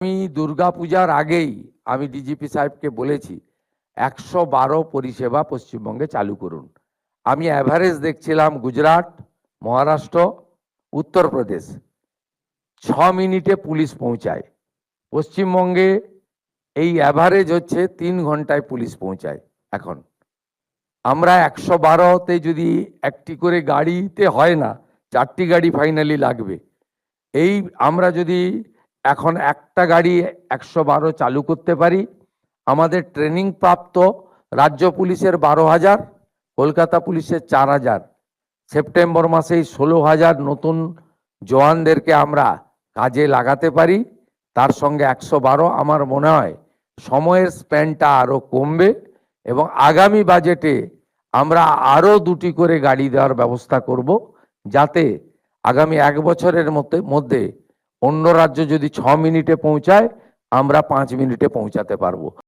আমি দুর্গাপূজার আগেই আমি ডিজিপি সাহেবকে বলেছি 112 পরিষেবা পশ্চিমবঙ্গে চালু করুন। আমি অ্যাভারেজ দেখছিলাম গুজরাট, মহারাষ্ট্র, উত্তরপ্রদেশ 6 মিনিটে পুলিশ পৌঁছায়। পশ্চিমবঙ্গে এই অ্যাভারেজ হচ্ছে 3 ঘন্টায় পুলিশ পৌঁছায়। এখন আমরা 112তে যদি একটি করে গাড়িতে হয় না, 4টি গাড়ি ফাইনালি লাগবে। এই আমরা যদি এখন একটা গাড়ি 112 চালু করতে পারি, আমাদের ট্রেনিং প্রাপ্ত রাজ্য পুলিশের 12,000, কলকাতা পুলিশের 4,000, সেপ্টেম্বর মাসেই 16,000 নতুন জওয়ানদেরকে আমরা কাজে লাগাতে পারি। তার সঙ্গে 112, আমার মনে হয় সময়ের স্প্যানটা আরও কমবে এবং আগামী বাজেটে আমরা আরও 2টি করে গাড়ি দেওয়ার ব্যবস্থা করব, যাতে আগামী 1 বছরের মধ্যে অন্য রাজ্য যদি 6 মিনিটে পৌঁছায়, আমরা 5 মিনিটে পৌঁছাতে পারবো।